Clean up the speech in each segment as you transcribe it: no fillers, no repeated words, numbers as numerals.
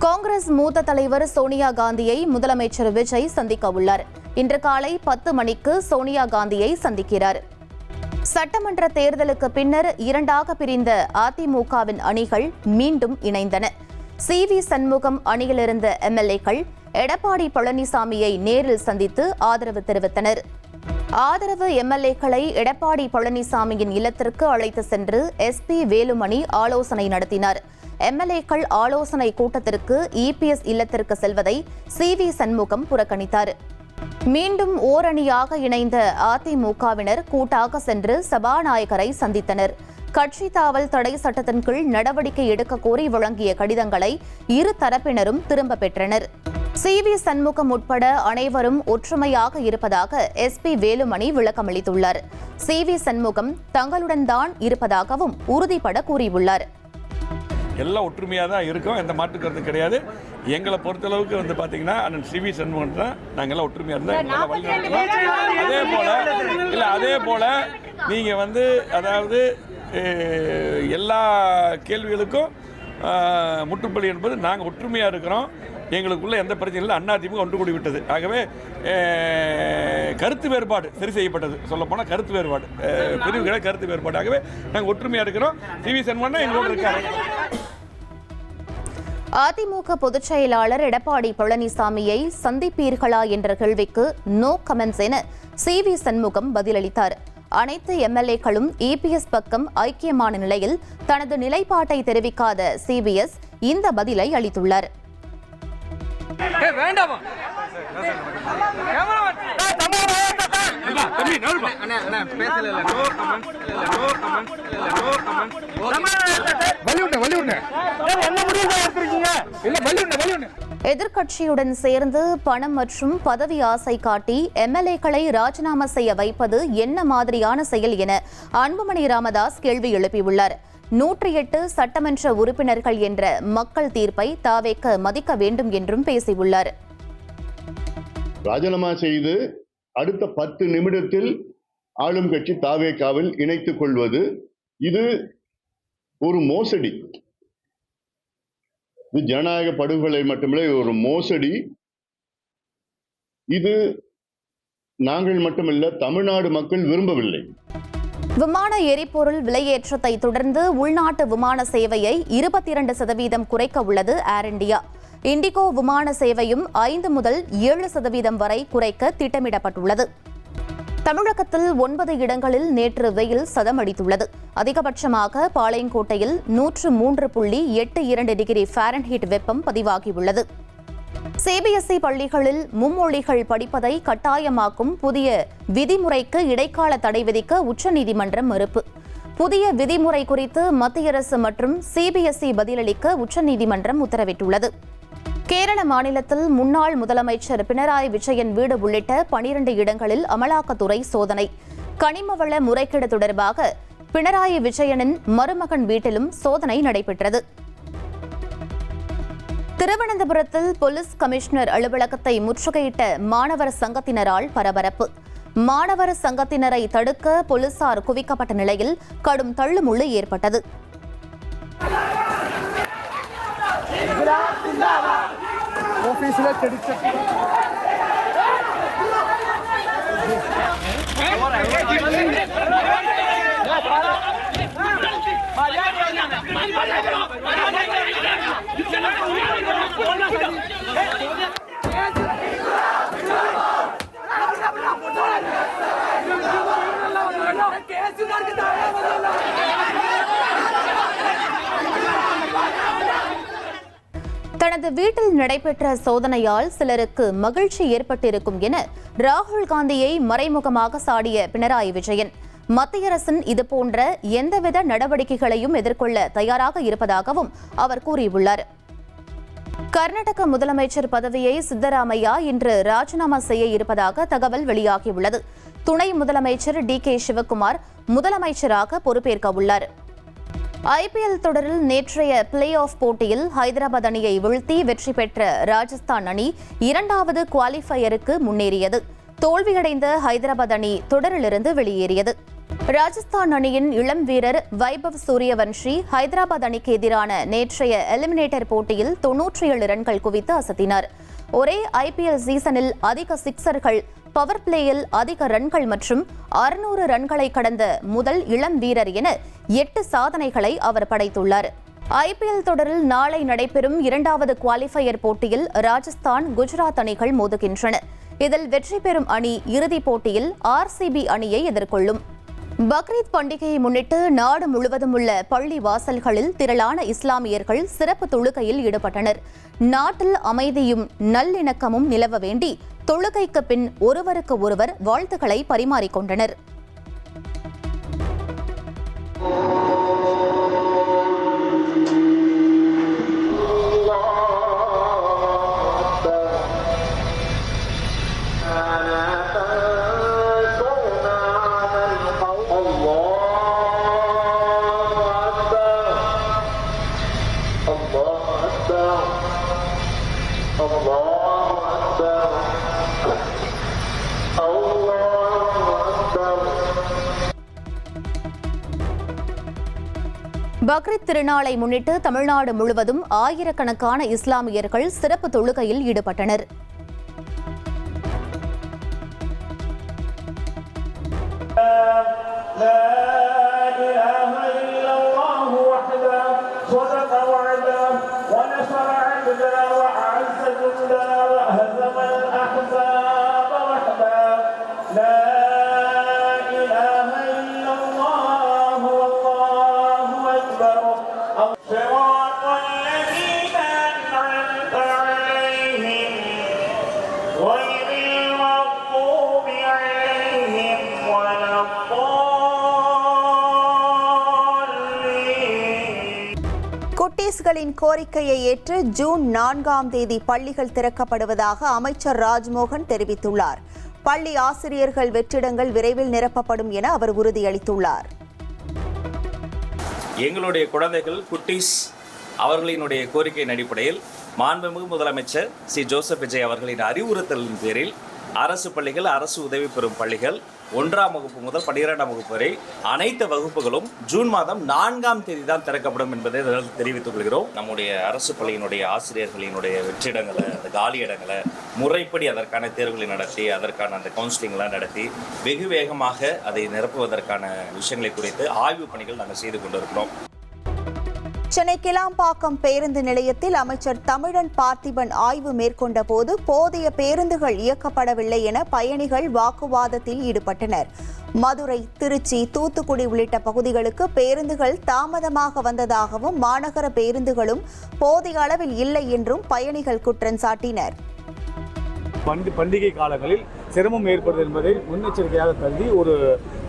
காங்கிரஸ் மூத்த தலைவர் சோனியா காந்தியை முதலமைச்சர் விஜய் சந்திக்க உள்ளார். இன்று காலை 10 மணிக்கு சோனியா காந்தியை சந்திக்கிறார். சட்டமன்ற தேர்தலுக்கு பின்னர் இரண்டாக பிரிந்த அதிமுகவின் அணிகள் மீண்டும் இணைந்தன. சி.வி. சண்முகம் அணியிலிருந்த எம்எல்ஏக்கள் எடப்பாடி பழனிசாமியை நேரில் சந்தித்து ஆதரவு தெரிவித்தனர். ஆதரவு எம்எல்ஏக்களை எடப்பாடி பழனிசாமியின் இல்லத்திற்கு அழைத்து சென்று எஸ்.பி. வேலுமணி ஆலோசனை நடத்தினார். எம்எல்ஏக்கள் ஆலோசனை கூட்டத்திற்கு இபிஎஸ் இல்லத்திற்கு செல்வதை சி.வி. சண்முகம் புறக்கணித்தார். மீண்டும் ஓரணியாக இணைந்த அதிமுகவினர் கூட்டாக சென்று சபாநாயகரை சந்தித்தனர். கட்சி தாவல் தடை சட்டத்தின் கீழ் நடவடிக்கை எடுக்க கோரி வழங்கிய கடிதங்களை இரு தரப்பினரும் திரும்ப பெற்றனர். சி.வி. சண்முகம் உட்பட அனைவரும் ஒற்றுமையாக இருப்பதாக எஸ்.பி. வேலுமணி விளக்கமளித்துள்ளார். சி.வி. சண்முகம் தங்களுடன் தான் இருப்பதாகவும் உறுதிபட கூறியுள்ளார். எல்லாம் ஒற்றுமையாக தான் இருக்கோம், எந்த மாற்று கருத்து கிடையாது. எங்களை பொறுத்தளவுக்கு பார்த்தீங்கன்னா அண்ணன் சி.வி. சண்முகம் தான் நாங்கள் எல்லாம் ஒற்றுமையாக இருந்தால் அதே போல நீங்கள் அதாவது எல்லா கேள்விகளுக்கும் முற்றுப்புள்ளி என்பது நாங்கள் ஒற்றுமையாக இருக்கிறோம். எங்களுக்குள்ள எந்த பிரச்சனையும் இல்லை. அதிமுக ஒன்று கூடி விட்டது. ஆகவே கருத்து வேறுபாடு சரி செய்யப்பட்டது. சொல்லப்போனால் கருத்து வேறுபாடு பிரிவுகளை கருத்து வேறுபாடு. ஆகவே நாங்கள் ஒற்றுமையாக இருக்கிறோம். சி.வி. சண்முகம் எங்களோடு இருக்காரு. அதிமுக பொதுச் செயலாளர் எடப்பாடி பழனிசாமியை சந்திப்பீர்களா என்ற கேள்விக்கு நோ கமெண்ட்ஸ் என சி.வி. சண்முகம் பதிலளித்தார். அனைத்து எம்எல்ஏக்களும் இபிஎஸ் பக்கம் ஐக்கியமான நிலையில் தனது நிலைப்பாட்டை தெரிவிக்காத சிபிஎஸ் இந்த பதிலை அளித்துள்ளார். எதிர்க்கட்சியுடன் சேர்ந்து பணம் மற்றும் பதவி ஆசை காட்டி எம்எல்ஏக்களை ராஜினாமா செய்ய வைப்பது என்ன மாதிரியான செயல் என அன்புமணி ராமதாஸ் கேள்வி எழுப்பியுள்ளார். 108 சட்டமன்ற உறுப்பினர்கள் என்ற மக்கள் தீர்ப்பை தாவேக்க மதிக்க வேண்டும் என்றும் பேசியுள்ளார். ராஜினாமா செய்து அடுத்த 10 நிமிடத்தில் ஆளும் கட்சி தாவேக்காவில் இணைத்துக் கொள்வது இது ஒரு மோசடி. இது ஜனநாயக படுகொலை மட்டுமில்லை, ஒரு மோசடி. இது நாங்கள் மட்டுமல்ல, தமிழ்நாடு மக்கள் விரும்பவில்லை. விமான எரிபொருள் விலையேற்றத்தை தொடர்ந்து உள்நாட்டு விமான சேவையை 22% குறைக்க உள்ளது ஏர் இண்டியா. இண்டிகோ விமான சேவையும் 5 முதல் 7% வரை குறைக்க திட்டமிடப்பட்டுள்ளது. தமிழகத்தில் 9 இடங்களில் நேற்று வெயில் சதமடித்துள்ளது. அதிகபட்சமாக பாளையங்கோட்டையில் 103.82 டிகிரி ஃபாரன்ஹீட் வெப்பம் பதிவாகியுள்ளது. சிபிஎஸ்இ பள்ளிகளில் மும்மொழிகள் படிப்பதை கட்டாயமாக்கும் புதிய விதிமுறைக்கு இடைக்கால தடை விதிக்க உச்சநீதிமன்றம் மறுப்பு. புதிய விதிமுறை குறித்து மத்திய அரசு மற்றும் சிபிஎஸ்இ பதிலளிக்க உச்சநீதிமன்றம் உத்தரவிட்டுள்ளது. கேரள மாநிலத்தில் முன்னாள் முதலமைச்சர் பினராயி விஜயன் வீடு உள்ளிட்ட 12 இடங்களில் அமலாக்கத்துறை சோதனை. கனிமவள முறைகேடு தொடர்பாக பினராயி விஜயனின் மருமகன் வீட்டிலும் சோதனை நடைபெற்றது. திருவனந்தபுரத்தில் போலீஸ் கமிஷனர் அலுவலகத்தை முற்றுகையிட்ட மாணவர் சங்கத்தினரால் பரபரப்பு. மாணவர் சங்கத்தினரை தடுக்க போலீசார் குவிக்கப்பட்ட நிலையில் கடும் தள்ளுமுள்ளு ஏற்பட்டது. தனது வீட்டில் நடைபெற்ற சோதனையால் சிலருக்கு மகிழ்ச்சி ஏற்பட்டிருக்கும் என ராகுல் காந்தியை மறைமுகமாக சாடிய பினராயி விஜயன் மத்திய அரசின் இதுபோன்ற எந்தவித நடவடிக்கைகளையும் எதிர்கொள்ள தயாராக இருப்பதாகவும் அவர் கூறியுள்ளார். கர்நாடக முதலமைச்சர் பதவியை சித்தராமையா இன்று ராஜினாமா செய்ய இருப்பதாக தகவல் வெளியாகியுள்ளது. துணை முதலமைச்சர் டி.கே. சிவக்குமார் முதலமைச்சராக பொறுப்பேற்க உள்ளார். ஐபிஎல் தொடரில் நேற்றைய பிளே ஆஃப் போட்டியில் ஹைதராபாத் அணியை வீழ்த்தி வெற்றி பெற்ற ராஜஸ்தான் அணி 2வது குவாலிஃபயருக்கு முன்னேறியது. தோல்வியடைந்த ஹைதராபாத் அணி தொடரிலிருந்து வெளியேறியது. ராஜஸ்தான் அணியின் இளம் வீரர் வைபவ் சூரியவன்ஷி ஹைதராபாத் அணிக்கு எதிரான நேற்றைய எலிமினேட்டர் போட்டியில் 97 ரன்கள் குவித்து அசத்தினார். ஒரே ஐபிஎல் சீசனில் அதிக சிக்சர்கள், பவர் பிளேயில் அதிக ரன்கள் மற்றும் 600 ரன்களை கடந்த முதல் இளம் வீரர் என 8 சாதனைகளை அவர் படைத்துள்ளார். ஐபிஎல் தொடரில் நாளை நடைபெறும் 2வது குவாலிஃபயர் போட்டியில் ராஜஸ்தான், குஜராத் அணிகள் மோதுகின்றன. இதில் வெற்றி பெறும் அணி இறுதிப் போட்டியில் ஆர்சிபி அணியை எதிர்கொள்ளும். பக்ரீத் பண்டிகையை முன்னிட்டு நாடு முழுவதும் உள்ள பள்ளி வாசல்களில் திரளான இஸ்லாமியர்கள் சிறப்பு தொழுகையில் ஈடுபட்டனர். நாட்டில் அமைதியும் நல்லிணக்கமும் நிலவ வேண்டி தொழுகைக்கு பின் ஒருவருக்கு ஒருவர் வாழ்த்துக்களை பரிமாறிக்கொண்டனர். பக்ரீத் திருநாளை முன்னிட்டு தமிழ்நாடு முழுவதும் ஆயிரக்கணக்கான இஸ்லாமியர்கள் சிறப்பு தொழுகையில் ஈடுபட்டனர். குட்டீஸ்களின் கோரிக்கையை ஏற்று ஜூன் 4ஆம் தேதி பள்ளிகள் திறக்கப்படுவதாக அமைச்சர் ராஜ்மோகன் தெரிவித்துள்ளார். பள்ளி ஆசிரியர்கள் வெற்றிடங்கள் விரைவில் நிரப்பப்படும் என அவர் உறுதியளித்துள்ளார். எங்களுடைய குழந்தைகள் குட்டீஸ் அவர்களினுடைய கோரிக்கையின் அடிப்படையில் மாண்புமிகு முதலமைச்சர் சி ஜோசப் விஜய் அவர்களின் அறிவுறுத்தலின் பேரில் அரசு பள்ளிகள், அரசு உதவி பெறும் பள்ளிகள் 1ஆம் வகுப்பு முதல் 12ஆம் வகுப்பு வரை அனைத்து வகுப்புகளும் ஜூன் மாதம் 4ஆம் தேதி தான் திறக்கப்படும் என்பதை தெரிவித்துக் கொள்கிறோம். நம்முடைய அரசு பள்ளியினுடைய ஆசிரியர்களினுடைய வெற்றிடங்களை, அந்த காலி இடங்களை முறைப்படி அதற்கான தேர்வுகளை நடத்தி, அதற்கான அந்த கவுன்சிலிங்லாம் நடத்தி வெகு வேகமாக அதை நிரப்புவதற்கான விஷயங்களை குறித்து ஆய்வு பணிகள் நாங்கள் செய்து கொண்டிருக்கிறோம். சென்னை கிளாம்பாக்கம் பேருந்து நிலையத்தில் அமைச்சர் தமிழன் பார்த்திபன் ஆய்வு மேற்கொண்ட போது போதிய பேருந்துகள் இயக்கப்படவில்லை என பயணிகள் வாக்குவாதத்தில் ஈடுபட்டனர். மதுரை, திருச்சி, தூத்துக்குடி உள்ளிட்ட பகுதிகளுக்கு பேருந்துகள் தாமதமாக வந்ததாகவும் மாநகர பேருந்துகளும் போதிய அளவில் இல்லை என்றும் பயணிகள் குற்றம் சாட்டினர். பண்டிகை காலங்களில் சிரமம் ஏற்படுது என்பதை முன்னெச்சரிக்கையாக கருதி ஒரு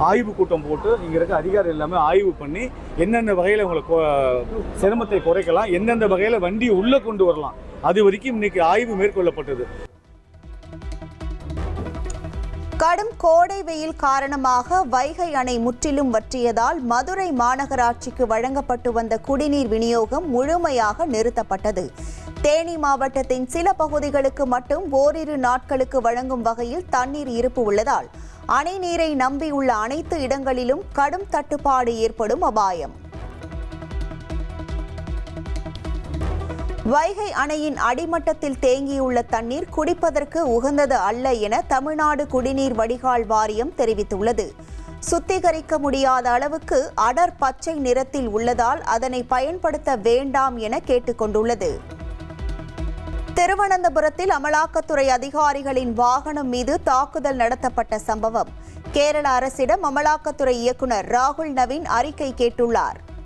ஆய்வு கூட்டம் போட்டு இங்கே இருக்க அதிகாரிகள் எல்லாமே ஆய்வு பண்ணி என்னென்ன வகையில் உங்களுக்கு சிரமத்தை குறைக்கலாம், எந்தெந்த வகையில் வண்டி உள்ளே கொண்டு வரலாம், அது வரைக்கும் இன்னைக்கு ஆய்வு மேற்கொள்ளப்பட்டது. கடும் கோடை வெயில் காரணமாக வைகை அணை முற்றிலும் வற்றியதால் மதுரை மாநகராட்சிக்கு வழங்கப்பட்டு வந்த குடிநீர் விநியோகம் முழுமையாக நிறுத்தப்பட்டது. தேனி மாவட்டத்தின் சில பகுதிகளுக்கு மட்டும் ஓரிரு நாட்களுக்கு வழங்கும் வகையில் தண்ணீர் இருப்பு உள்ளதால் அணை நீரை நம்பியுள்ள அனைத்து இடங்களிலும் கடும் தட்டுப்பாடு ஏற்படும் அபாயம். வைகை அணையின் அடிமட்டத்தில் தேங்கியுள்ள தண்ணீர் குடிப்பதற்கு உகந்தது அல்ல என தமிழ்நாடு குடிநீர் வடிகால் வாரியம் தெரிவித்துள்ளது. சுத்திகரிக்க முடியாத அளவுக்கு அடர் பச்சை நிறத்தில் உள்ளதால் அதனை பயன்படுத்த வேண்டாம் என கேட்டுக்கொண்டுள்ளது. திருவனந்தபுரத்தில் அமலாக்கத்துறை அதிகாரிகளின் வாகனம் மீது தாக்குதல் நடத்தப்பட்ட சம்பவம். கேரள அரசிடம் அமலாக்கத்துறை இயக்குநர் ராகுல் நவீன் அறிக்கை கேட்டுள்ளார்.